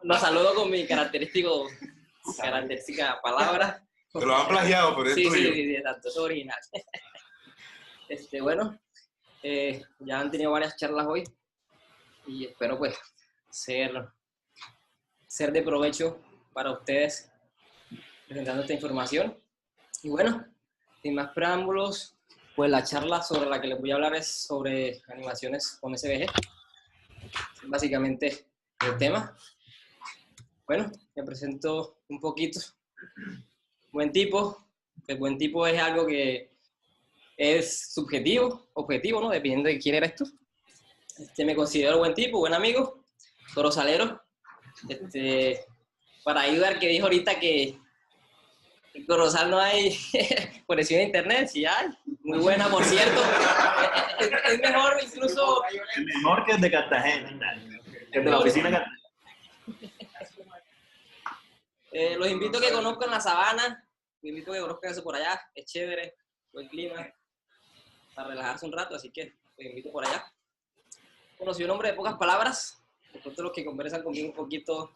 Los saludo con mi característica palabra. Te lo han plagiado, pero es tuyo. Sí, exacto, es original. Bueno, ya han tenido varias charlas hoy y espero pues ser de provecho para ustedes presentando esta información. Y bueno, sin más preámbulos, pues la charla sobre la que les voy a hablar es sobre animaciones con SVG. Básicamente el tema. Bueno, me presento un poquito. Buen tipo. El buen tipo es algo que es subjetivo, objetivo, ¿no? Dependiendo de quién eres tú. Me considero buen tipo, buen amigo, corozalero. Para ayudar, que dijo ahorita que en Corozal no hay conexión a internet, sí hay, muy buena por cierto. Es mejor incluso... Es mejor que el de Cartagena, que el de la oficina de Cartagena. Los invito a que conozcan la sabana, los invito a que conozcan eso por allá, es chévere, buen clima, para relajarse un rato, así que los invito por allá. Bueno, soy un hombre de pocas palabras, de pronto los que conversan conmigo un poquito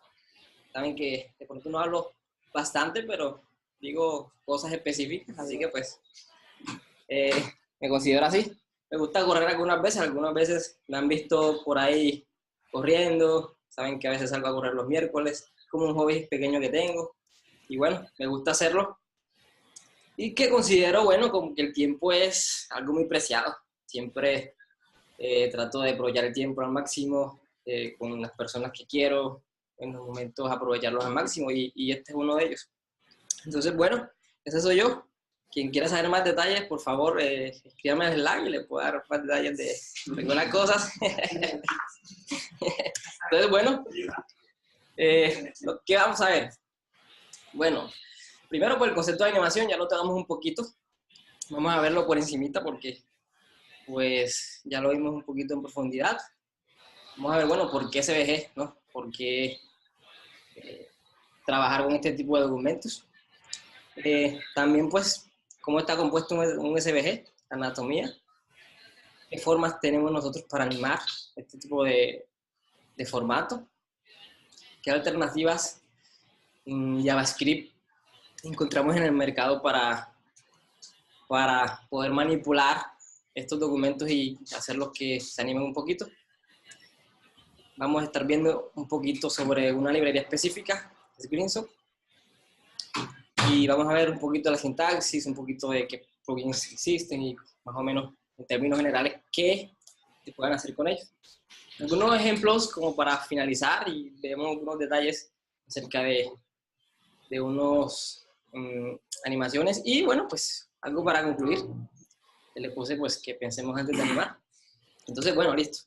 saben que de pronto no hablo bastante, pero digo cosas específicas, así que pues me considero así. Me gusta correr algunas veces me han visto por ahí corriendo, saben que a veces salgo a correr los miércoles, como un hobby pequeño que tengo, y bueno, me gusta hacerlo, y que considero, bueno, como que el tiempo es algo muy preciado, siempre trato de aprovechar el tiempo al máximo, con las personas que quiero, en los momentos aprovecharlos al máximo, y este es uno de ellos. Entonces, bueno, ese soy yo. Quien quiera saber más detalles, por favor, escríbame en el Slack y le puedo dar más detalles de algunas cosas. Entonces, bueno, ¿qué vamos a ver? Bueno, primero por el concepto de animación, ya lo tocamos un poquito. Vamos a verlo por encimita porque pues ya lo vimos un poquito en profundidad. Vamos a ver, bueno, ¿por qué SVG, no? ¿Por qué trabajar con este tipo de documentos? También, pues, cómo está compuesto un SVG, anatomía, qué formas tenemos nosotros para animar este tipo de formato, qué alternativas en JavaScript encontramos en el mercado para poder manipular estos documentos y hacerlos que se animen un poquito. Vamos a estar viendo un poquito sobre una librería específica, Screenshot, y vamos a ver un poquito de la sintaxis, un poquito de qué plugins existen y más o menos en términos generales qué se pueden hacer con ellos. Algunos ejemplos como para finalizar y vemos algunos detalles acerca de unos animaciones y bueno, pues algo para concluir. Le puse pues que pensemos antes de animar. Entonces, bueno, listo.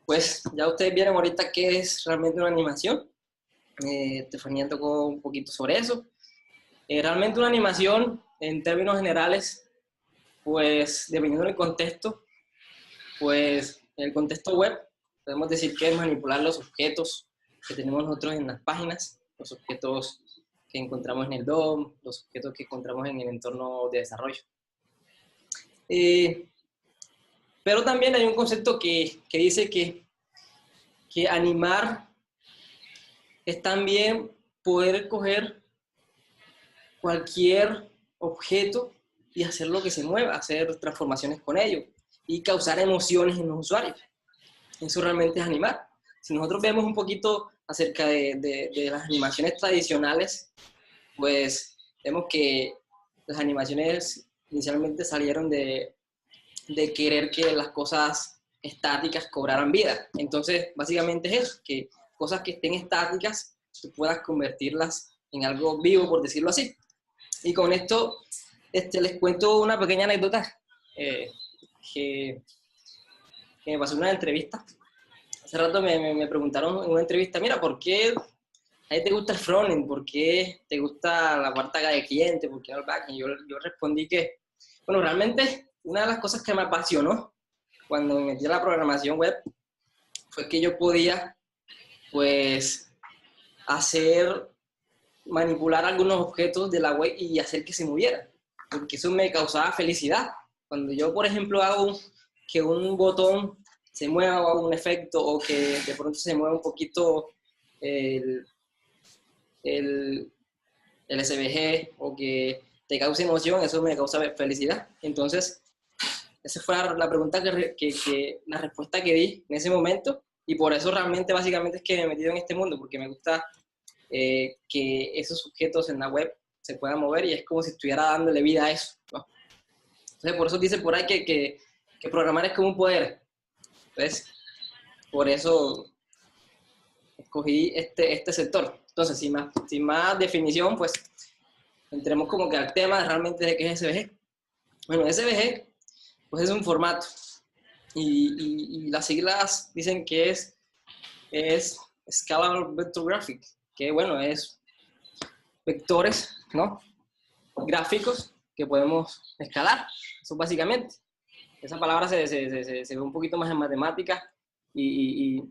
Pues ya ustedes vieron ahorita qué es realmente una animación. Estefanía tocó un poquito sobre eso. Realmente una animación, en términos generales, pues dependiendo del contexto, pues en el contexto web, podemos decir que es manipular los objetos que tenemos nosotros en las páginas, los objetos que encontramos en el DOM, los objetos que encontramos en el entorno de desarrollo. Pero también hay un concepto que dice que animar es también poder coger cualquier objeto y hacerlo que se mueva, hacer transformaciones con ello y causar emociones en los usuarios. Eso realmente es animar. Si nosotros vemos un poquito acerca de las animaciones tradicionales, pues vemos que las animaciones inicialmente salieron de querer que las cosas estáticas cobraran vida. Entonces, básicamente es eso, que cosas que estén estáticas, tú puedas convertirlas en algo vivo, por decirlo así. Y con esto les cuento una pequeña anécdota que me pasó en una entrevista. Hace rato me preguntaron en una entrevista, mira, ¿por qué a ti te gusta el frontend? ¿Por qué te gusta la parte acá de cliente? ¿Por qué no el backend? Yo respondí que, bueno, realmente una de las cosas que me apasionó cuando me metí a la programación web fue que yo podía, pues, manipular algunos objetos de la web y hacer que se movieran, porque eso me causaba felicidad. Cuando yo, por ejemplo, hago que un botón se mueva o hago un efecto o que de pronto se mueva un poquito el, el, el SVG o que te cause emoción, eso me causa felicidad. Entonces, esa fue la pregunta la respuesta que di en ese momento, y por eso realmente básicamente es que me he metido en este mundo, porque me gusta que esos objetos en la web se puedan mover y es como si estuviera dándole vida a eso, ¿no? Entonces, por eso dicen por ahí que programar es como un poder. Entonces, por eso escogí este sector. Entonces, sin más definición, pues entremos como que al tema realmente de qué es SVG. Bueno, SVG pues es un formato y las siglas dicen que es Scalable Vector Graphic, que bueno, es vectores, ¿no? Gráficos que podemos escalar. Eso básicamente. Esa palabra se ve un poquito más en matemáticas y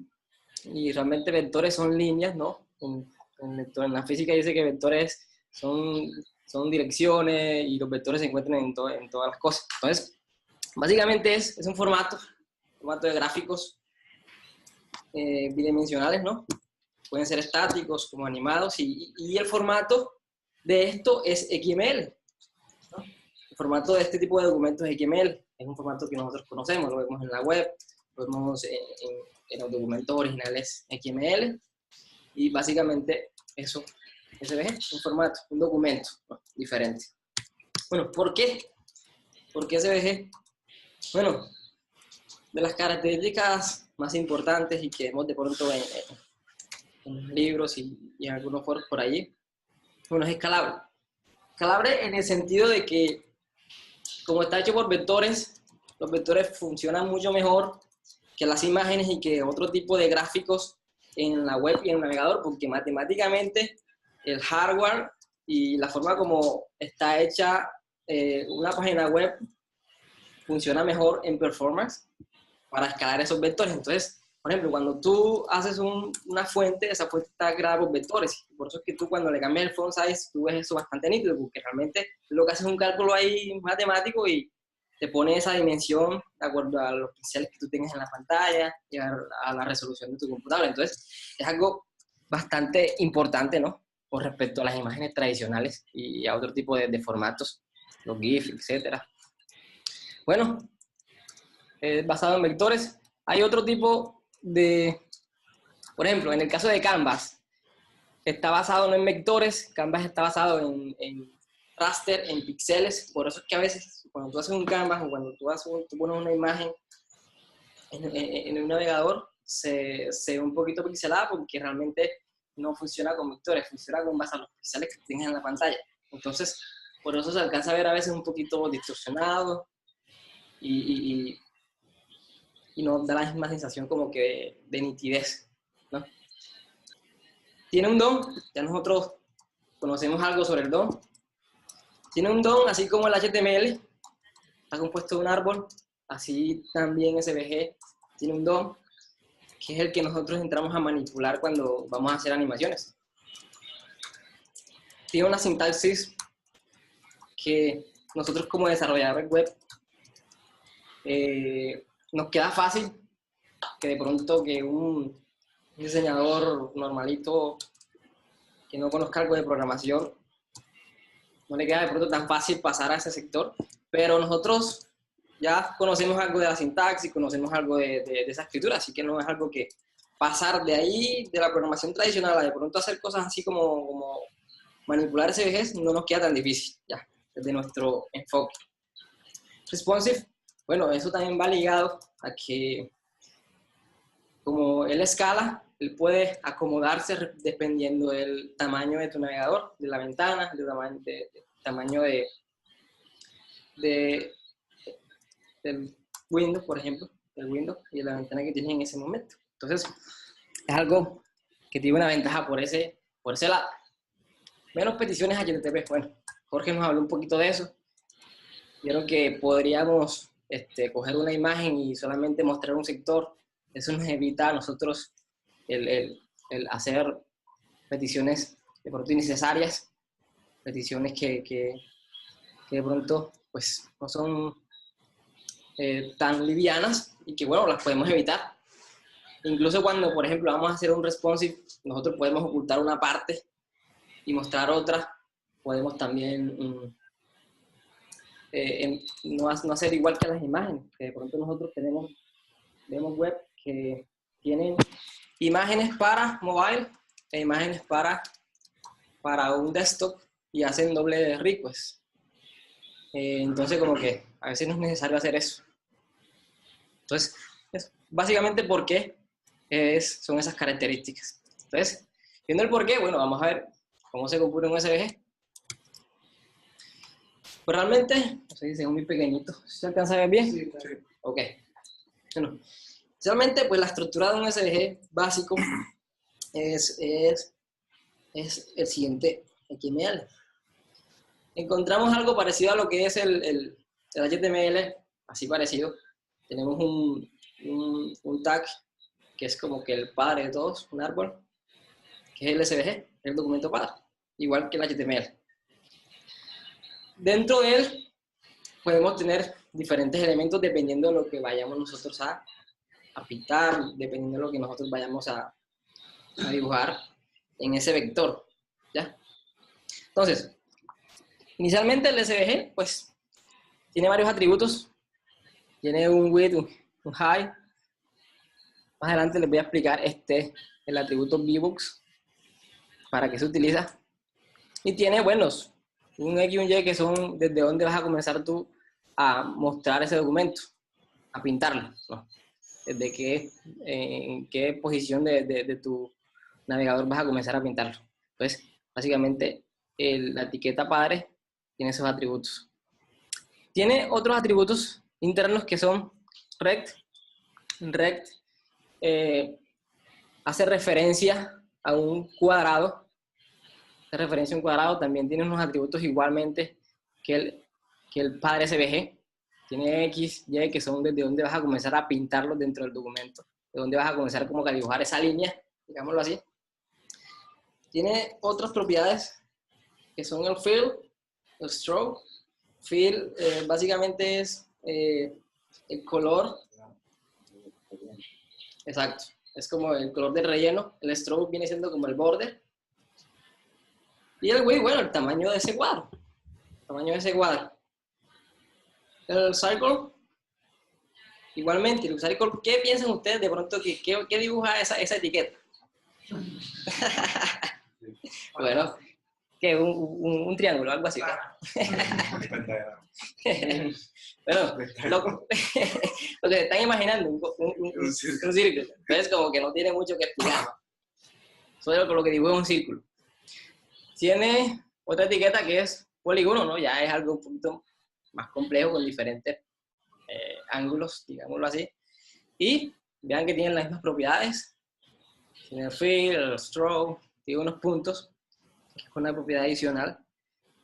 realmente vectores son líneas, ¿no? En la física dice que vectores son direcciones y los vectores se encuentran en todas las cosas. Entonces, básicamente es un formato de gráficos bidimensionales, ¿no? Pueden ser estáticos como animados y el formato de esto es XML, ¿no? El formato de este tipo de documentos es XML, es un formato que nosotros conocemos, lo vemos en la web, lo vemos en los documentos originales XML y básicamente eso SVG, un formato, un documento, ¿no? Diferente. Bueno, ¿por qué? ¿Por qué SVG? Bueno, de las características más importantes y que vemos de pronto en libros y en algunos foros por allí, bueno, es escalable. Escalable en el sentido de que, como está hecho por vectores, los vectores funcionan mucho mejor que las imágenes y que otro tipo de gráficos en la web y en el navegador, porque matemáticamente el hardware y la forma como está hecha una página web funciona mejor en performance para escalar esos vectores. Entonces, por ejemplo, cuando tú haces una fuente, esa fuente está creada por vectores. Por eso es que tú cuando le cambias el font size, tú ves eso bastante nítido, porque realmente lo que haces es un cálculo ahí matemático y te pone esa dimensión de acuerdo a los píxeles que tú tengas en la pantalla y a la resolución de tu computadora. Entonces, es algo bastante importante, ¿no? Con respecto a las imágenes tradicionales y a otro tipo de formatos, los GIF, etcétera. Bueno, basado en vectores. Hay otro tipo por ejemplo, en el caso de Canvas, está basado no en vectores, Canvas está basado en raster, en píxeles. Por eso es que a veces cuando tú haces un Canvas o cuando tú pones una imagen en un navegador, se ve un poquito pixelada porque realmente no funciona con vectores, funciona con base a los píxeles que tienes en la pantalla. Entonces, por eso se alcanza a ver a veces un poquito distorsionado y nos da la misma sensación como que de nitidez, ¿no? Tiene un DOM, ya nosotros conocemos algo sobre el DOM. Tiene un DOM, así como el HTML, está compuesto de un árbol, así también SVG tiene un DOM, que es el que nosotros entramos a manipular cuando vamos a hacer animaciones. Tiene una sintaxis que nosotros como desarrolladores web nos queda fácil, que de pronto que un diseñador normalito que no conozca algo de programación no le queda de pronto tan fácil pasar a ese sector, pero nosotros ya conocemos algo de la sintaxis, conocemos algo de esa escritura, así que no es algo que pasar de ahí, de la programación tradicional, a de pronto hacer cosas así como manipular SVGs, no nos queda tan difícil, ya, desde nuestro enfoque. Responsive, bueno, eso también va ligado a que como él escala, él puede acomodarse dependiendo del tamaño de tu navegador, de la ventana, del tamaño del Windows, por ejemplo, del Windows y de la ventana que tienes en ese momento. Entonces, es algo que tiene una ventaja por ese lado. Menos peticiones HTTP. Bueno, Jorge nos habló un poquito de eso. Vieron que podríamos coger una imagen y solamente mostrar un sector. Eso nos evita a nosotros el hacer peticiones de pronto innecesarias, peticiones que de pronto pues no son tan livianas y que bueno, las podemos evitar. Incluso cuando, por ejemplo, vamos a hacer un responsive, nosotros podemos ocultar una parte y mostrar otra. Podemos también no hacer igual que las imágenes, que de pronto nosotros vemos web que tienen imágenes para mobile e imágenes para un desktop y hacen doble request. Entonces, como que a veces no es necesario hacer eso. Entonces, básicamente, ¿por qué son esas características? Entonces, viendo el por qué, bueno, vamos a ver cómo se compone un SVG. Pues realmente, no sé si es muy pequeñito. ¿Se alcanza a ver bien? Sí, claro. Ok. Bueno, realmente, pues la estructura de un SVG básico es el siguiente XML. Encontramos algo parecido a lo que es el HTML, así parecido. Tenemos un tag que es como que el padre de todos, un árbol, que es el SVG, el documento padre, igual que el HTML. Dentro de él podemos tener diferentes elementos dependiendo de lo que vayamos nosotros a pintar, dependiendo de lo que nosotros vayamos a dibujar en ese vector, ¿ya? Entonces, inicialmente el SVG, pues, tiene varios atributos. Tiene un width, un height. Más adelante les voy a explicar el atributo VBooks, para qué se utiliza. Y tiene, bueno, un X y un Y que son desde dónde vas a comenzar tú a mostrar ese documento, a pintarlo, ¿no? Desde en qué posición de tu navegador vas a comenzar a pintarlo. Entonces, básicamente, la etiqueta padre tiene esos atributos. Tiene otros atributos internos que son rect. Rect hace referencia a un cuadrado. Hace referencia a un cuadrado. También tiene unos atributos igualmente que el padre SVG. Tiene X, Y, que son desde donde vas a comenzar a pintarlos dentro del documento. De donde vas a comenzar como que a dibujar esa línea, digámoslo así. Tiene otras propiedades que son el fill, el stroke. Fill básicamente es el color. Exacto. Es como el color del relleno. El stroke viene siendo como el border. Y el width, bueno, el tamaño de ese cuadro. El tamaño de ese cuadro. El circle. Igualmente, el circle, ¿qué piensan ustedes de pronto qué dibuja esa etiqueta? Bueno, que un triángulo, algo así. Bueno, lo que se están imaginando, un círculo. Entonces, como que no tiene mucho que explicar. Solo con lo que dibuja un círculo. Tiene otra etiqueta que es polígono, ¿no? Ya es algo un poquito más complejo con diferentes ángulos, digámoslo así. Y vean que tienen las mismas propiedades. Tiene el fill, el stroke, tiene unos puntos, que es una propiedad adicional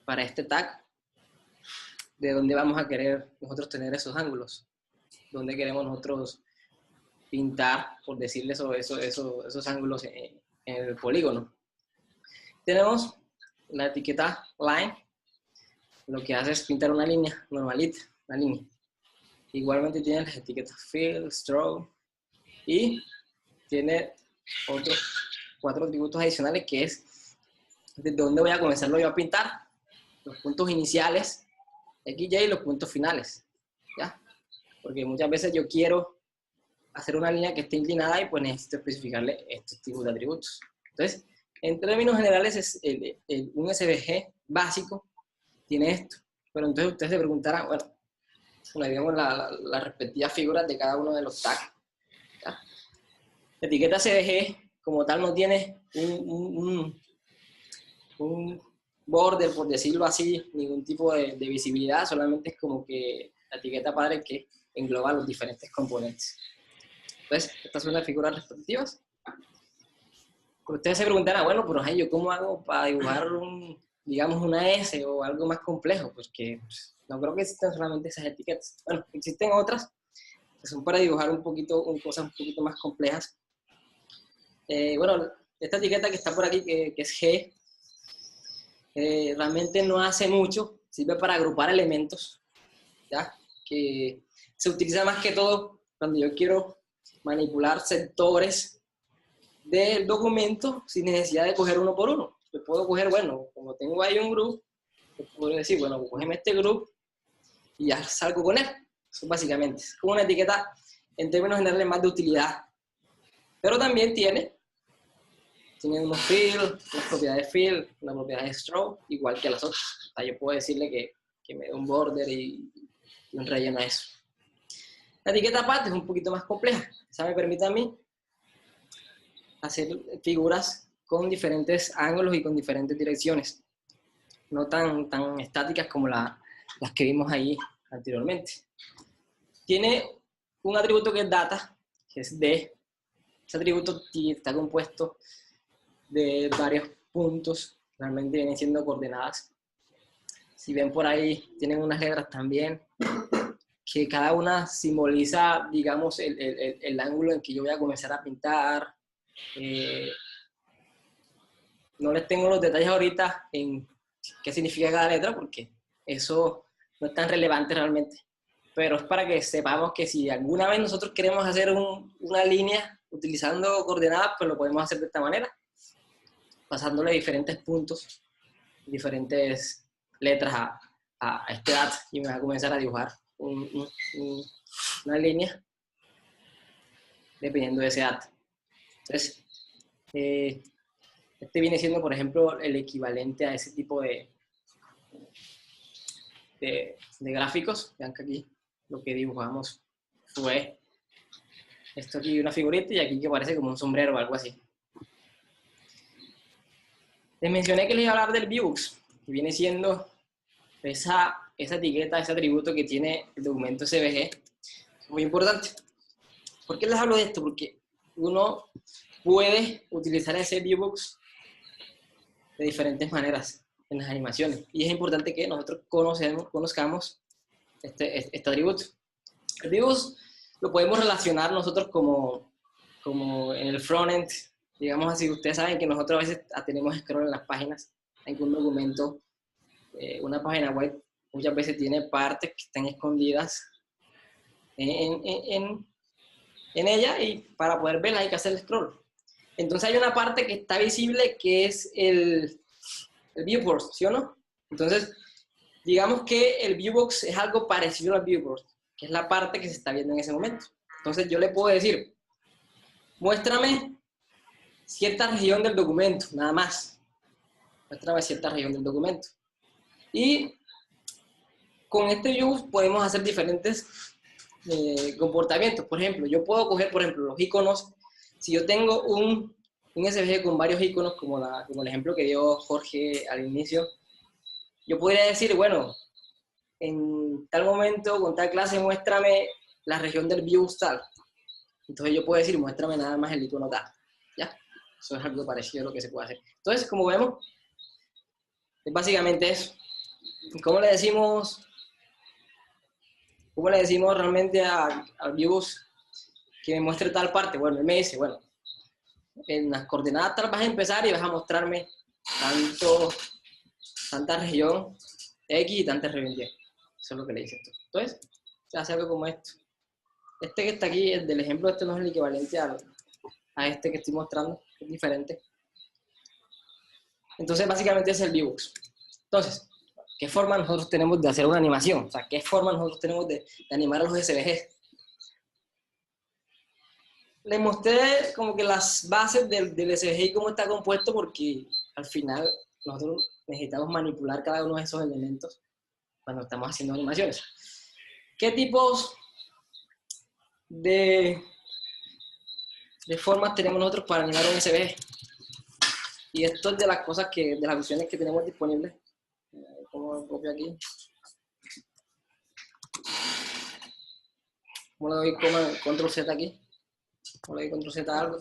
para este tag, de dónde vamos a querer nosotros tener esos ángulos, dónde queremos nosotros pintar, por decirle esos ángulos en el polígono. Tenemos la etiqueta line, lo que hace es pintar una línea normalita, una línea. Igualmente tiene las etiquetas fill, stroke, y tiene otros 4 atributos adicionales, que es desde dónde voy a comenzarlo yo a pintar, los puntos iniciales, X, Y, y los puntos finales, ¿ya? Porque muchas veces yo quiero hacer una línea que esté inclinada y pues necesito especificarle estos tipos de atributos. Entonces, en términos generales, un SVG básico tiene esto. Pero entonces ustedes se preguntarán, bueno, digamos las respectivas figuras de cada uno de los tags, ¿ya? La etiqueta SVG como tal no tiene un border, por decirlo así, ningún tipo de visibilidad, solamente es como que la etiqueta padre que engloba los diferentes componentes. Entonces, estas son las figuras respectivas. Ustedes se preguntarán, bueno, pero ¿yo cómo hago para dibujar digamos, una S o algo más complejo? Porque no creo que existan solamente esas etiquetas. Bueno, existen otras que son para dibujar cosas un poquito más complejas. Bueno, esta etiqueta que está por aquí, que es G, realmente no hace mucho, sirve para agrupar elementos, ¿ya? Que se utiliza más que todo cuando yo quiero manipular sectores del documento sin necesidad de coger uno por uno. Yo puedo coger, bueno, como tengo ahí un group, yo puedo decir, bueno, cógeme este group y ya salgo con él. Eso básicamente es como una etiqueta en términos generales más de utilidad. Pero también tiene unos fields, unas propiedades field, una propiedad stroke, igual que las otras. O sea, yo puedo decirle que me dé un border y un relleno a eso. La etiqueta path es un poquito más compleja. Esa me permite a mí hacer figuras con diferentes ángulos y con diferentes direcciones. No tan estáticas como las que vimos ahí anteriormente. Tiene un atributo que es data, que es D. Ese atributo está compuesto de varios puntos, realmente vienen siendo coordenadas. Si ven por ahí, tienen unas letras también, que cada una simboliza, digamos, el ángulo en que yo voy a comenzar a pintar. No les tengo los detalles ahorita en qué significa cada letra, porque eso no es tan relevante realmente. Pero es para que sepamos que si alguna vez nosotros queremos hacer una línea utilizando coordenadas, pues lo podemos hacer de esta manera, pasándole diferentes puntos, diferentes letras a este data, y me va a comenzar a dibujar una línea dependiendo de ese data. Entonces, este viene siendo, por ejemplo, el equivalente a ese tipo de gráficos. Vean que aquí lo que dibujamos fue esto aquí, una figurita, y aquí que parece como un sombrero o algo así. Les mencioné que les iba a hablar del Vuex, que viene siendo esa etiqueta, ese atributo que tiene el documento SVG. Muy importante. ¿Por qué les hablo de esto? Porque uno puede utilizar ese Vuex de diferentes maneras en las animaciones. Y es importante que nosotros conozcamos este atributo. El Vuex lo podemos relacionar nosotros como en el frontend, digamos así. Ustedes saben que nosotros a veces tenemos scroll en las páginas, en que un documento, una página web, muchas veces tiene partes que están escondidas en ella, y para poder verla hay que hacer el scroll. Entonces hay una parte que está visible que es el viewport, ¿sí o no? Entonces, digamos que el viewbox es algo parecido al viewport, que es la parte que se está viendo en ese momento. Entonces yo le puedo decir, muéstrame cierta región del documento, nada más. Muéstrame cierta región del documento. Y con este view podemos hacer diferentes comportamientos. Por ejemplo, yo puedo coger, por ejemplo, los iconos. Si yo tengo un SVG con varios iconos, como el ejemplo que dio Jorge al inicio, yo podría decir, bueno, en tal momento, con tal clase, muéstrame la región del view tal. Entonces yo puedo decir, muéstrame nada más el icono tal. ¿Ya? Eso es algo parecido a lo que se puede hacer. Entonces, como vemos, es básicamente eso. ¿Cómo le decimos realmente al Vuex que me muestre tal parte? Bueno, él me dice, bueno, en las coordenadas tal vas a empezar y vas a mostrarme tanta región X y tanta región Y. Eso es lo que le dice esto. Entonces, se hace algo como esto. Este que está aquí, el del ejemplo, este no es el equivalente a este que estoy mostrando, es diferente. Entonces, básicamente es el Vuex. Entonces, ¿qué forma nosotros tenemos de hacer una animación? O sea, ¿qué forma nosotros tenemos de animar a los SVG? Les mostré como que las bases del SVG y cómo está compuesto, porque al final nosotros necesitamos manipular cada uno de esos elementos cuando estamos haciendo animaciones. ¿Qué tipos de formas tenemos nosotros para animar un SVG? Y esto es de las cosas de las opciones que tenemos disponibles. ¿Cómo lo copio aquí? ¿Cómo le doy control Z aquí? ¿Cómo le doy control Z a algo?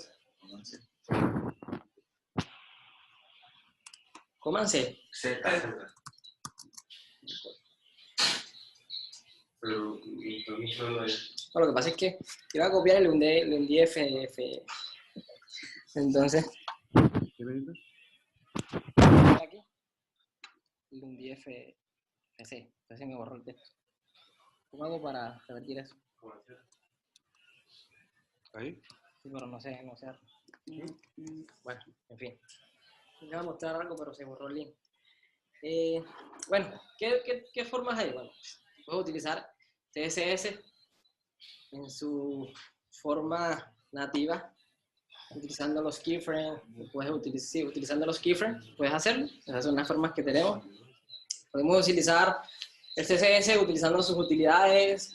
Cómanse. Z. Pero, lo que pasa es que iba a copiar y le hundí F. Entonces, aquí, le hundí FC. Entonces me borró el texto. ¿Cómo hago para revertir eso? Ahí. Sí, pero no sé. Bueno, en fin. Les voy a mostrar algo, pero se borró el link. Bueno, ¿qué formas hay? Bueno, puedes utilizar CSS en su forma nativa, utilizando los keyframes. Puedes utilizar, utilizando los keyframes, puedes hacerlo. Esas son las formas que tenemos. Podemos utilizar el CSS utilizando sus utilidades,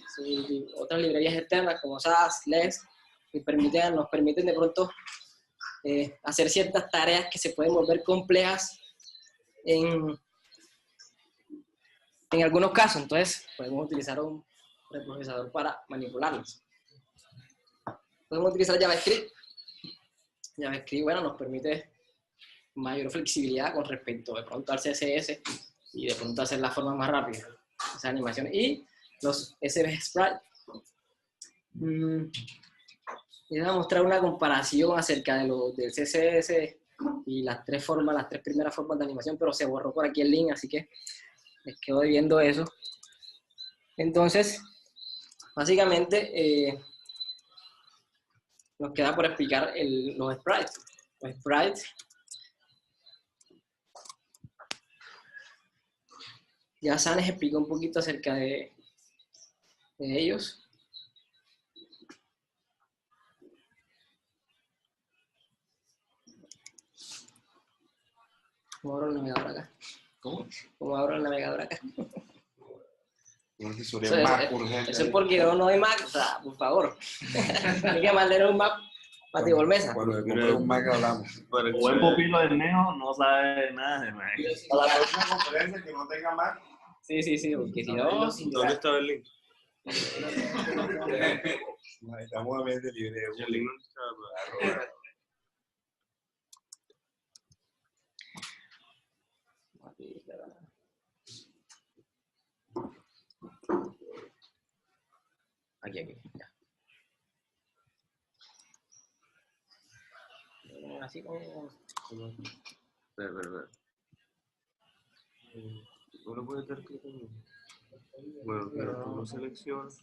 otras librerías externas como SAS, LESS, que nos permiten de pronto hacer ciertas tareas que se pueden volver complejas en algunos casos. Entonces, podemos utilizar un preprocesador para manipularlos. Podemos utilizar JavaScript. JavaScript, bueno, nos permite mayor flexibilidad con respecto de pronto al CSS y de pronto hacer la forma más rápida, esa animación. Y los SVG Sprite. Les voy a mostrar una comparación acerca del CSS y las tres primeras formas de animación, pero se borró por aquí el link, así que les quedo viendo eso. Entonces, básicamente, nos queda por explicar los sprites. Los sprites, ya Sanes explicó un poquito acerca de ellos. ¿Cómo abro el navegador acá? ¿Cómo abro el navegador acá? Eso es porque yo no hay Mac, o sea, por favor. Hay que mandarle un Mac para Tibor Mesa. Cuando compré un Mac hablamos. El buen pupilo del Neo no sabe nada de Mac. Para la próxima conferencia que no tenga Mac. Sí, porque si no... ¿Dónde está el link? Necesitamos a ver el libre. El link no está. Aquí. Ya. Así como... Espera. Uno puede estar aquí también. Bueno, pero tú lo seleccionas.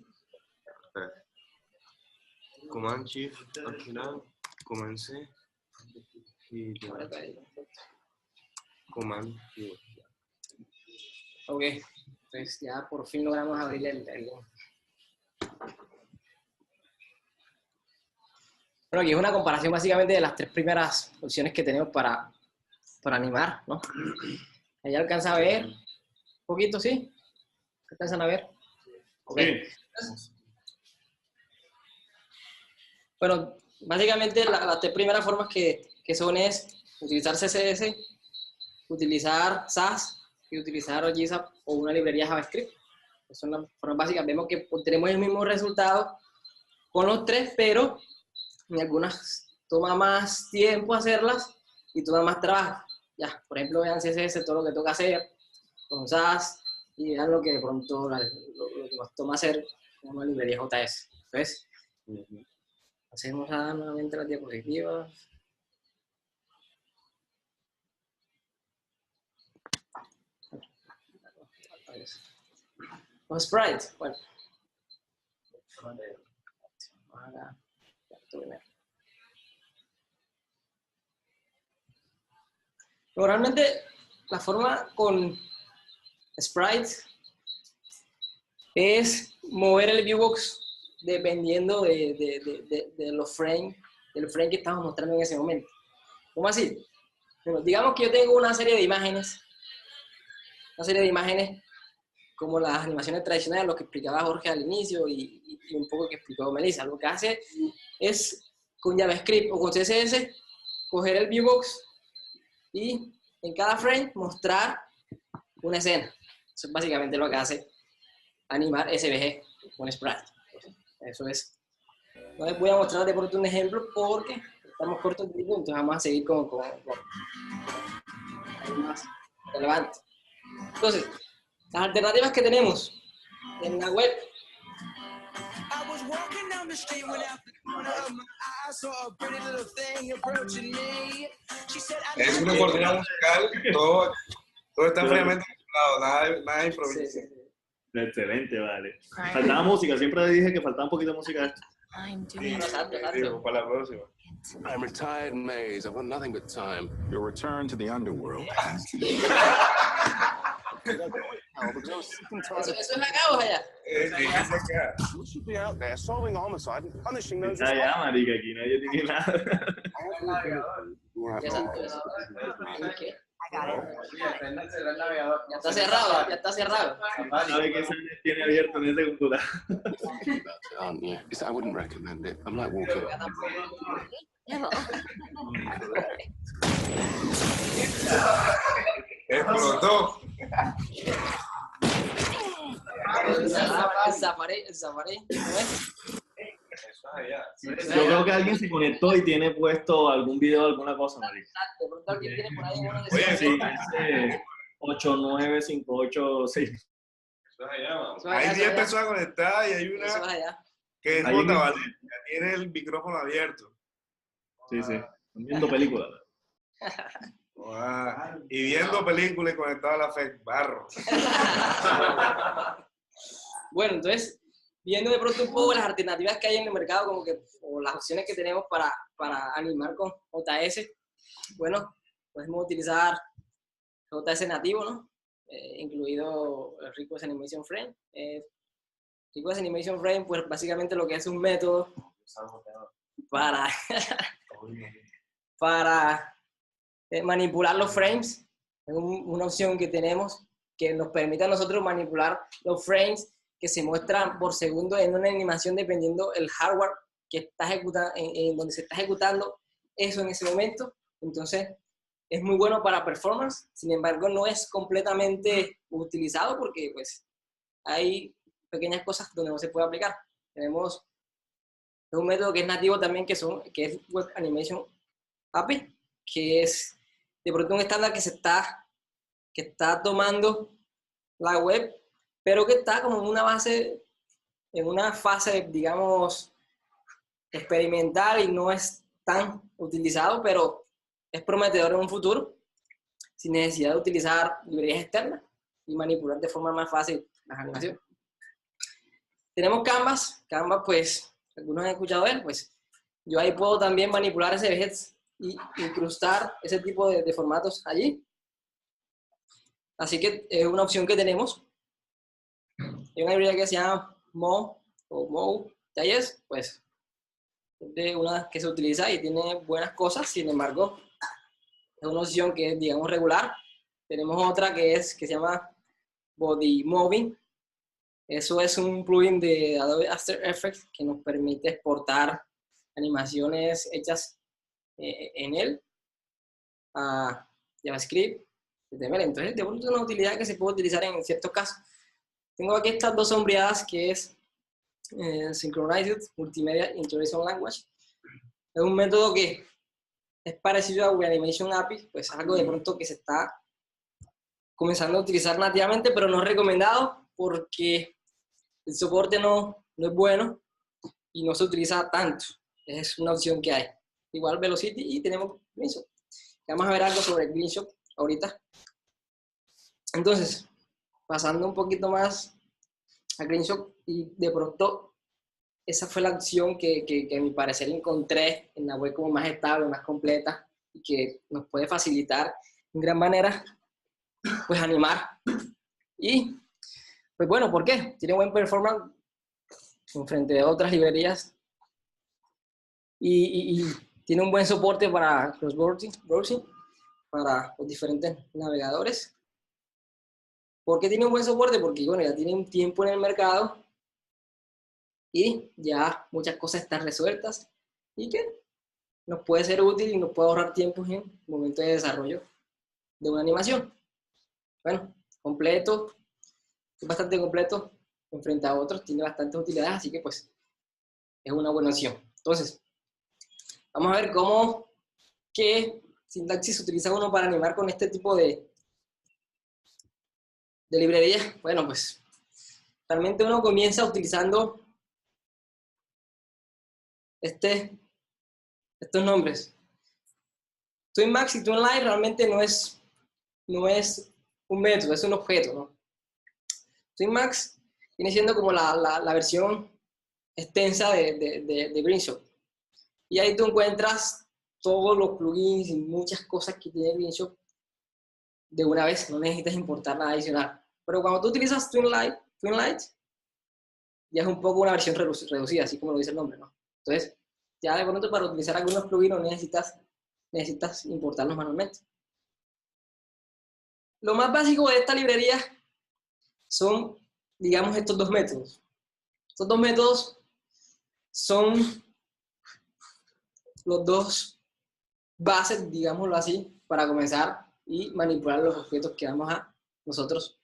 Espera. Command Shift al final. Command C. Y te vas. Command Q. Ok. Entonces ya por fin logramos abrir el link. Bueno, aquí es una comparación básicamente de las tres primeras opciones que tenemos para animar, ¿no? Ahí alcanza a ver un poquito, ¿sí? ¿Alcanzan a ver? Okay. Sí. Bueno, básicamente las tres primeras formas que son es utilizar CSS, utilizar SAS y utilizar GZAP o una librería JavaScript. Esas son las formas básicas. Vemos que obtenemos el mismo resultado con los tres, pero en algunas toma más tiempo hacerlas y toma más trabajo. Ya, por ejemplo, vean CSS, todo lo que toca hacer con SAS y vean lo que de pronto lo que nos toma hacer con una librería JS. Entonces, hacemos nuevamente las diapositivas. Los sprites, bueno. Normalmente la forma con sprites es mover el viewbox dependiendo de los frames, del frame que estamos mostrando en ese momento. ¿Cómo así? Bueno, digamos que yo tengo una serie de imágenes como las animaciones tradicionales, lo que explicaba Jorge al inicio y un poco que explicó Melissa. Lo que hace es con JavaScript o con CSS coger el viewbox y en cada frame mostrar una escena. Eso es básicamente lo que hace animar SVG con Sprite. Eso es. No les voy a mostrar de pronto un ejemplo porque estamos cortos de tiempo, entonces vamos a seguir con algo más relevante. Entonces, las alternativas que tenemos en la web. Es una cortina musical, todo está fríamente calculado, nada improvisado. Sí. Excelente, vale. Faltaba música, siempre dije que faltaba un poquito de música a esto. I'm doing Exacto, exacto. Digo, para la próxima. I'm retired Maze. I've got nothing but time. Your return to the underworld. Eso es acá o allá. You should be out there solving homicide and punishing those Está allá, marica, aquí nadie tiene nada. Ya exacto, eso. ¿Qué? Ya está cerrado. ¿Sabe qué Sánchez tiene abierto en ese computador? Aren't you? I wouldn't recommend it. I'm like Walker. Explotó. El Safari, ¿no es? Yo creo que alguien se conectó y tiene puesto algún video, alguna cosa, marica. De pronto alguien tiene por ahí uno de Oye, esos. Sí, ese 89586. Eso es allá, vamos. Eso es allá, Hay eso 10 es allá. personas conectadas y hay Eso es una allá. que es Hay un- J. Valeria. Tiene el micrófono abierto. Sí, sí. Están viendo películas. Y viendo películas y conectado a la fe. Barro. Bueno, entonces, viendo de pronto un poco las alternativas que hay en el mercado, como que, o las opciones que tenemos para animar con JS, bueno, podemos utilizar JS nativo, ¿no? Incluido el Request Animation Frame. Request Animation Frame, pues básicamente lo que es un método para, para manipular los frames. Es una opción que tenemos que nos permite a nosotros manipular los frames que se muestran por segundo en una animación dependiendo el hardware que está ejecutando, en donde se está ejecutando eso en ese momento. Entonces, es muy bueno para performance, sin embargo, no es completamente utilizado porque pues, hay pequeñas cosas donde no se puede aplicar. Tenemos un método que es nativo también, que es Web Animation API, que es de pronto un estándar que está tomando la web, pero que está como en una fase, digamos, experimental y no es tan utilizado, pero es prometedor en un futuro, sin necesidad de utilizar librerías externas y manipular de forma más fácil las animaciones. Tenemos Canvas, pues, algunos han escuchado de él, pues, yo ahí puedo también manipular SVGs y incrustar ese tipo de formatos allí. Así que es una opción que tenemos. Hay una librería que se llama Mo.js, pues es de una que se utiliza y tiene buenas cosas, sin embargo, es una opción que es, digamos, regular. Tenemos otra que se llama Body Moving. Eso es un plugin de Adobe After Effects que nos permite exportar animaciones hechas en él a JavaScript, HTML. Entonces, de pronto es una utilidad que se puede utilizar en ciertos casos. Tengo aquí estas dos sombreadas que es Synchronized Multimedia Integration Language. Es un método que es parecido a Web Animation API, pues algo de pronto que se está comenzando a utilizar nativamente, pero no es recomendado porque el soporte no es bueno y no se utiliza tanto. Es una opción que hay. Igual Velocity y tenemos Greenshot. Vamos a ver algo sobre Greenshot ahorita. Entonces, pasando un poquito más a Greenshot, y de pronto esa fue la opción que a mi parecer encontré en la web como más estable, más completa y que nos puede facilitar en gran manera pues animar. Y pues bueno, ¿por qué? Tiene buen performance en frente de otras librerías y tiene un buen soporte para cross-browsing para los diferentes navegadores. ¿Por qué tiene un buen soporte? Porque bueno, ya tiene un tiempo en el mercado y ya muchas cosas están resueltas y que nos puede ser útil y nos puede ahorrar tiempo en el momento de desarrollo de una animación. Bueno, completo, es bastante completo en frente a otros, tiene bastantes utilidades, así que pues es una buena opción. Entonces, vamos a ver qué sintaxis utiliza uno para animar con este tipo de librería. Bueno, pues realmente uno comienza utilizando estos nombres. TwinMax y TwinLight realmente no es un método, es un objeto, ¿no? TwinMax viene siendo como la versión extensa de Greenshot. Y ahí tú encuentras todos los plugins y muchas cosas que tiene Greenshot de una vez, no necesitas importar nada adicional. Pero cuando tú utilizas Twinlight, ya es un poco una versión reducida, así como lo dice el nombre, ¿no? Entonces, ya de pronto para utilizar algunos plugins no necesitas importarlos manualmente. Lo más básico de esta librería son, digamos, estos dos métodos. Estos dos métodos son los dos bases, digámoslo así, para comenzar y manipular los objetos que vamos a nosotros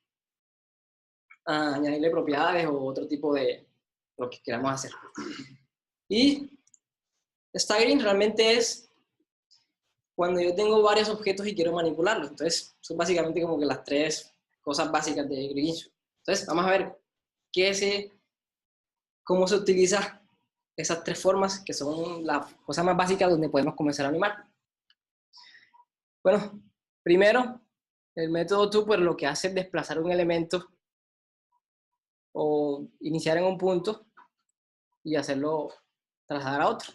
a añadirle propiedades o otro tipo de lo que queramos hacer. Y staggering realmente es cuando yo tengo varios objetos y quiero manipularlos. Entonces, son básicamente como que las tres cosas básicas de Greenshot. Entonces, vamos a ver cómo se utiliza esas tres formas, que son las cosas más básicas donde podemos comenzar a animar. Bueno, primero, el método to, pues lo que hace es desplazar un elemento o iniciar en un punto y hacerlo trasladar a otro.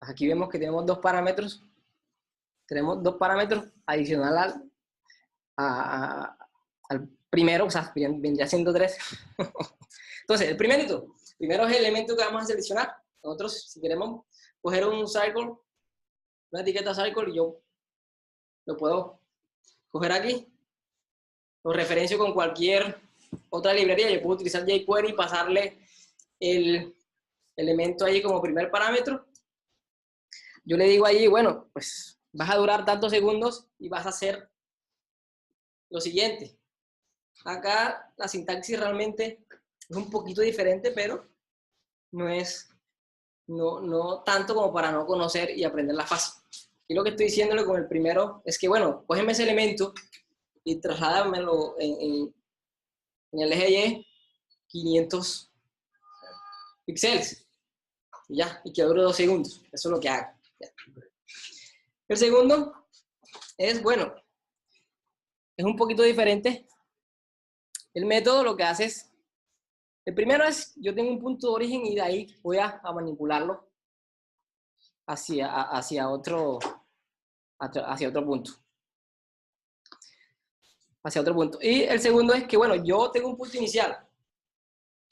Aquí vemos que tenemos dos parámetros. Tenemos dos parámetros adicional al primero, o sea, vendría siendo tres. Entonces, el primero es el elemento que vamos a seleccionar. Nosotros, si queremos coger un circle, una etiqueta circle, yo lo puedo coger aquí, lo referencio con cualquier otra librería. Yo puedo utilizar jQuery y pasarle el elemento ahí como primer parámetro. Yo le digo allí, bueno, pues vas a durar tantos segundos y vas a hacer lo siguiente. Acá la sintaxis realmente es un poquito diferente, pero no tanto como para no conocer y aprender la fase. Y lo que estoy diciéndole con el primero es que, bueno, cógeme ese elemento y trasládamelo en el eje Y 500 píxeles. Y ya, y que dure 2 segundos. Eso es lo que hago. Ya. El segundo es, bueno, es un poquito diferente. El método lo que hace es, el primero es, yo tengo un punto de origen y de ahí voy a manipularlo hacia otro punto. Hacia otro punto. Y el segundo es que, bueno, yo tengo un punto inicial.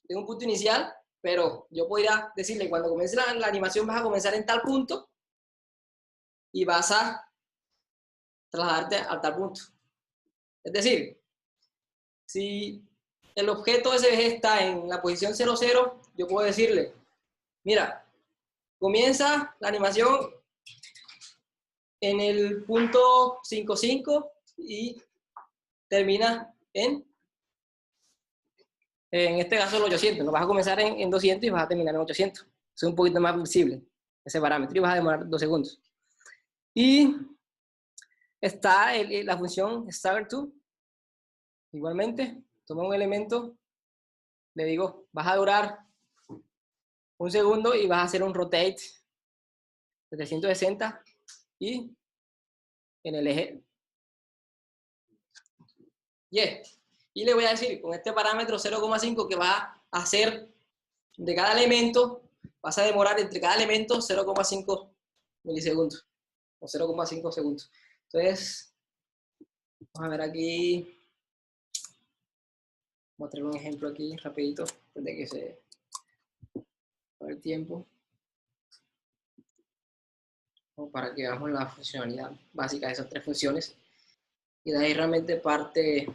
Tengo un punto inicial, pero yo podría decirle, cuando comience la animación vas a comenzar en tal punto y vas a trasladarte a tal punto. Es decir, si el objeto SVG está en la posición 00, yo puedo decirle, mira, comienza la animación en el punto 55 y termina en este caso los 800. No vas a comenzar en 200 y vas a terminar en 800. Es un poquito más visible ese parámetro y vas a demorar 2 segundos. Y está la función stagger2. Igualmente, toma un elemento, le digo, vas a durar 1 segundo y vas a hacer un rotate de 360 y en el eje Y. Y le voy a decir, con este parámetro 0,5 que vas a hacer de cada elemento, vas a demorar entre cada elemento 0,5 milisegundos o 0,5 segundos. Entonces, vamos a ver aquí. Voy a traer un ejemplo aquí rapidito, desde que se va el tiempo. Para que veamos la funcionalidad básica de esas tres funciones. Y de ahí realmente parte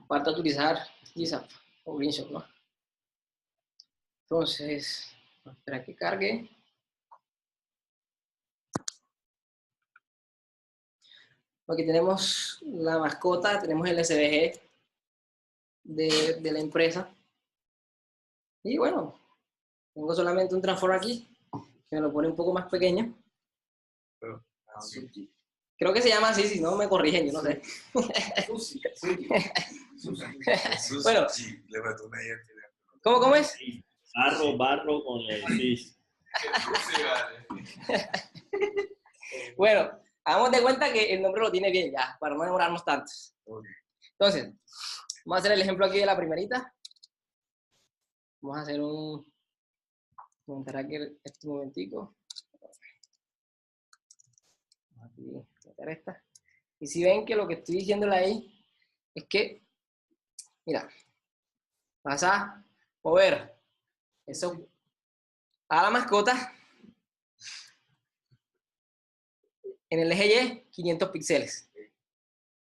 a utilizar GitHub o Greenshot, ¿no? Entonces, espera que cargue. Aquí tenemos la mascota, tenemos el SVG de la empresa. Y bueno, tengo solamente un transform aquí, que me lo pone un poco más pequeño. Creo que se llama así, si no me corrigen, yo no sé. Bueno, ¿cómo es? Barro con el cis. Bueno, hagamos de cuenta que el nombre lo tiene bien ya, para no demorarnos tanto. Entonces, vamos a hacer el ejemplo aquí de la primerita. Vamos a hacer montar aquí este momentico. Aquí, meter esta. Y si ven que lo que estoy diciéndole ahí es que, mira, vas a mover eso a la mascota en el eje Y 500 píxeles.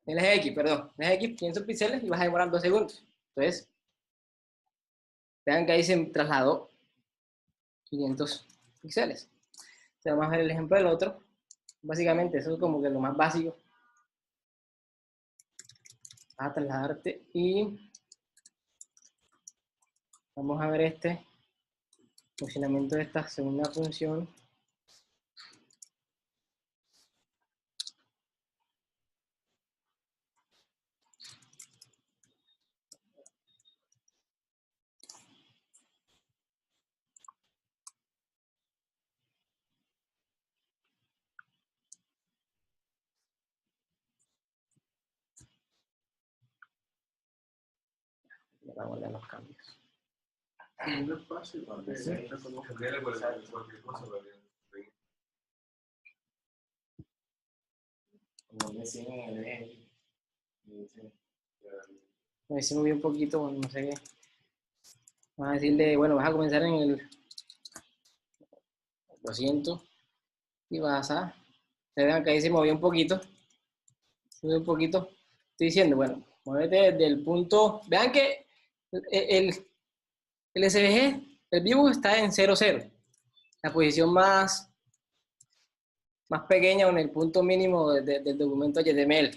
En el eje X, perdón. En el eje X 500 píxeles y vas a demorar 2 segundos. Entonces, vean que ahí se trasladó 500 píxeles. Entonces, vamos a ver el ejemplo del otro. Básicamente, eso es como que lo más básico. Vas a trasladarte y vamos a ver este funcionamiento de esta segunda función. Vamos a ver los cambios. No es fácil, Me hice movió un poquito, bueno, no sé qué. Vamos a decirle, bueno, vas a comenzar en el 200 y vas a... Se vean que ahí se movió un poquito. Se movió un poquito. Estoy diciendo, bueno, muévete desde el punto... Vean que el SVG, el vivo está en 0, 0. La posición más pequeña o en el punto mínimo del documento HTML.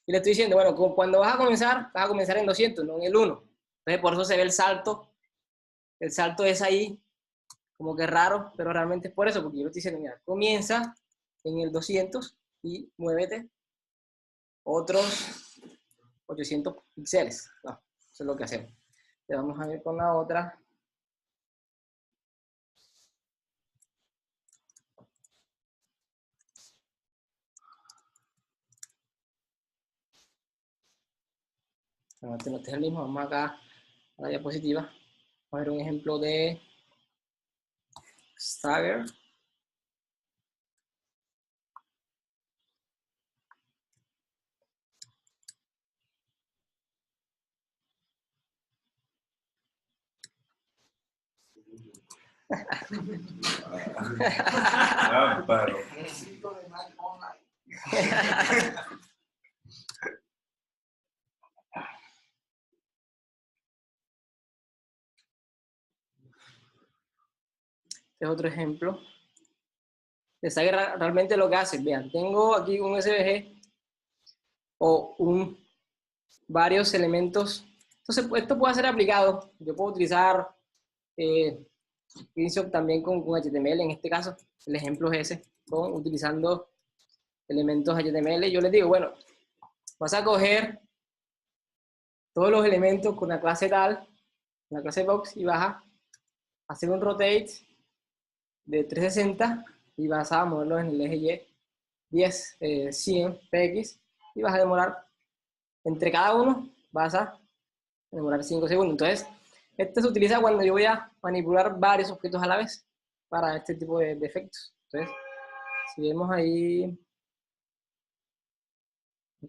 Y le estoy diciendo, bueno, cuando vas a comenzar en 200, no en el 1. Entonces, por eso se ve el salto. El salto es ahí, como que raro, pero realmente es por eso, porque yo le estoy diciendo, mira, comienza en el 200 y muévete otros 800 píxeles. No, eso es lo que hacemos. Le vamos a ver con la otra. Bueno, este no es el mismo, vamos acá a la diapositiva. Vamos a ver un ejemplo de Stagger. Pero... Este es otro ejemplo. Stagger realmente lo que hace, vean, tengo aquí un SVG o varios elementos. Entonces, esto puede ser aplicado. Yo puedo utilizar Screenshot también con HTML. En este caso, el ejemplo es ese, utilizando elementos HTML. Yo les digo, bueno, vas a coger todos los elementos con la clase tal, la clase box, y vas a hacer un rotate de 360 y vas a moverlo en el eje Y 10, 100 px y vas a demorar entre cada uno, vas a demorar 5 segundos. Entonces, este se utiliza cuando yo voy a manipular varios objetos a la vez para este tipo de efectos. Entonces, si vemos ahí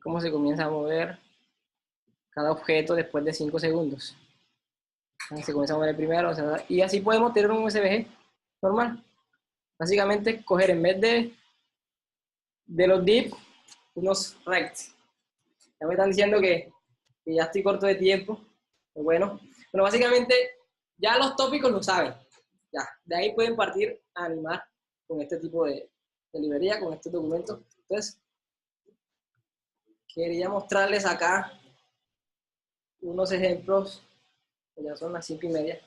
cómo se comienza a mover cada objeto después de 5 segundos. Se comienza a mover el primero, o sea, y así podemos tener un SVG normal. Básicamente, coger en vez de los div, unos rects. Ya me están diciendo que ya estoy corto de tiempo. Bueno, básicamente ya los tópicos lo saben. Ya, de ahí pueden partir a animar con este tipo de librería, con estos documentos. Entonces, quería mostrarles acá unos ejemplos. Ya son las 5:30.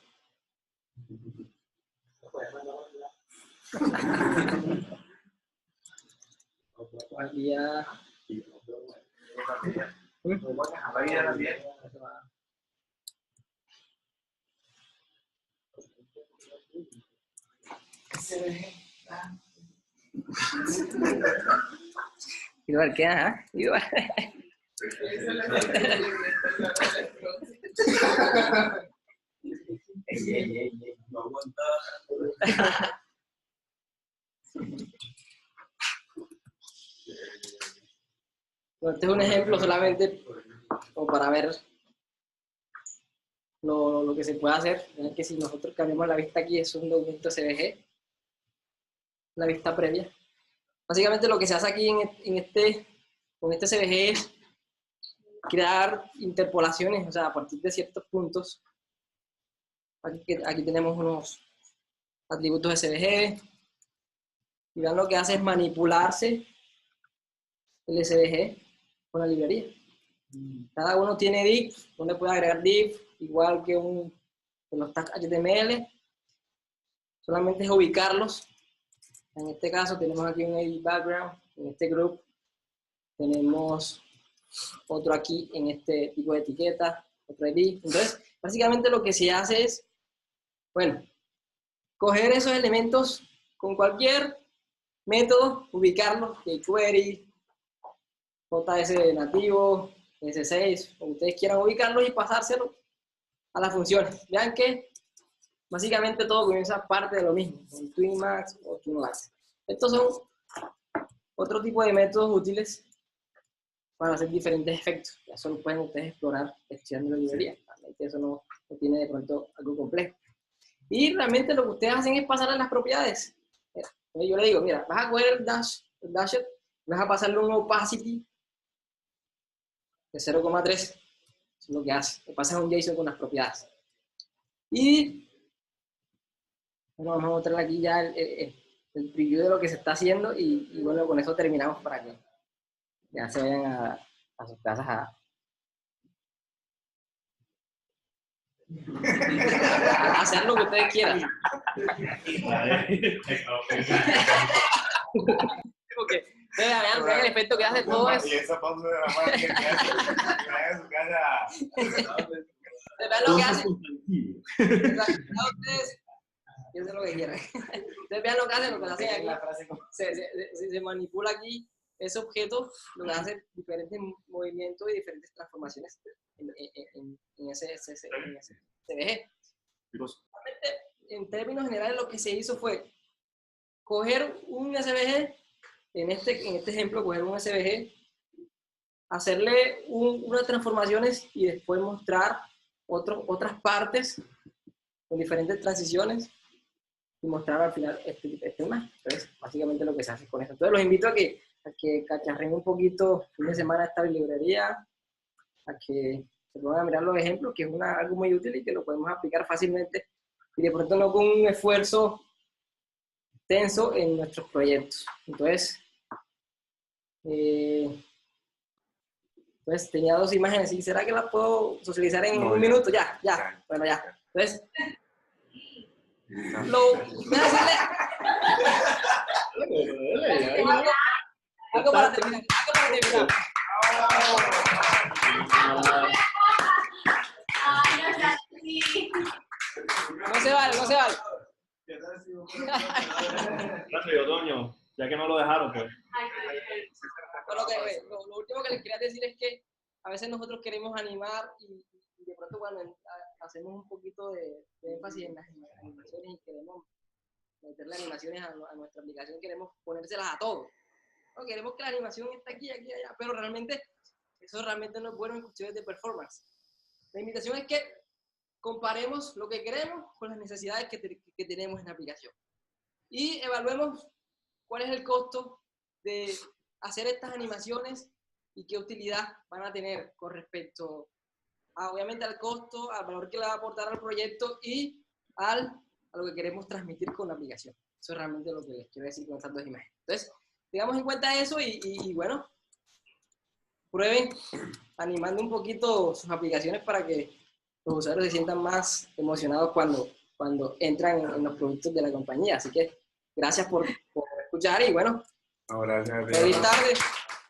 Aquí ya... Igual que, ajá, igual. No aguanta. Bueno, este es un ejemplo solamente como para ver lo que se puede hacer. Vean que si nosotros cambiamos la vista aquí, es un documento SVG, la vista previa. Básicamente lo que se hace aquí con este SVG es crear interpolaciones, o sea, a partir de ciertos puntos. Aquí tenemos unos atributos SVG, y vean lo que hace es manipularse el SVG con la librería. Cada uno tiene div, donde puede agregar div, igual que en los tags HTML. Solamente es ubicarlos. En este caso tenemos aquí un edit background, en este group tenemos otro aquí en este tipo de etiqueta, otro ID. Entonces, básicamente lo que se hace es, bueno, coger esos elementos con cualquier método, ubicarlos, jQuery, JS nativo, S6, o ustedes quieran ubicarlos y pasárselo a las funciones. Vean que básicamente todo comienza parte de lo mismo, con Twinmax o Twinmax. Estos son otro tipo de métodos útiles para hacer diferentes efectos. Eso lo pueden ustedes explorar estudiando la librería. Realmente eso no tiene de pronto algo complejo. Y realmente lo que ustedes hacen es pasarle las propiedades. Yo le digo, mira, vas a coger el dasher, vas a pasarle un opacity de 0,3. Eso es lo que hace. Le pasas un JSON con las propiedades. Y bueno, vamos a mostrar aquí ya el preview de lo que se está haciendo y bueno, con eso terminamos para que ya se vayan a sus casas a hacer lo que ustedes quieran. Porque vean el efecto que hace todo eso. Y esa pausa de la máquina que hace en su casa. Vean lo que hace. Ustedes piensen lo que quieran. Ustedes vean lo que hacen, lo que hacen aquí. Se manipula aquí ese objeto, lo que hace diferentes movimientos y diferentes transformaciones en ese SVG. En términos generales, lo que se hizo fue coger un SVG, en este ejemplo, coger un SVG, hacerle unas transformaciones y después mostrar otras partes con diferentes transiciones y mostrar al final este imagen. Entonces, básicamente lo que se hace con eso. Entonces, los invito a que cacharren un poquito fin de semana esta librería, a que se pongan a mirar los ejemplos, que es algo muy útil y que lo podemos aplicar fácilmente y de pronto no con un esfuerzo tenso en nuestros proyectos. Entonces, pues tenía dos imágenes y ¿será que las puedo socializar en un minuto? Ya. Bueno, ya. Entonces, voy a decirle algo para terminar. No se vale. Gracias, Otoño. Ya que no lo dejaron, pues. Lo último que les quería decir es que a veces nosotros queremos animar y de pronto cuando hacemos un poquito de énfasis en las animaciones y queremos meterle animaciones a nuestra aplicación, queremos ponérselas a todo. No, queremos que la animación esté aquí, allá, pero realmente eso realmente no es bueno en cuestiones de performance. La invitación es que comparemos lo que queremos con las necesidades que tenemos en la aplicación y evaluemos cuál es el costo de hacer estas animaciones y qué utilidad van a tener con respecto obviamente al costo, al valor que le va a aportar al proyecto y a lo que queremos transmitir con la aplicación. Eso es realmente lo que les quiero decir con estas dos imágenes. Entonces, tengamos en cuenta eso y bueno, prueben animando un poquito sus aplicaciones para que los usuarios se sientan más emocionados cuando entran en los productos de la compañía. Así que gracias por escuchar y bueno, Gracias. feliz tarde.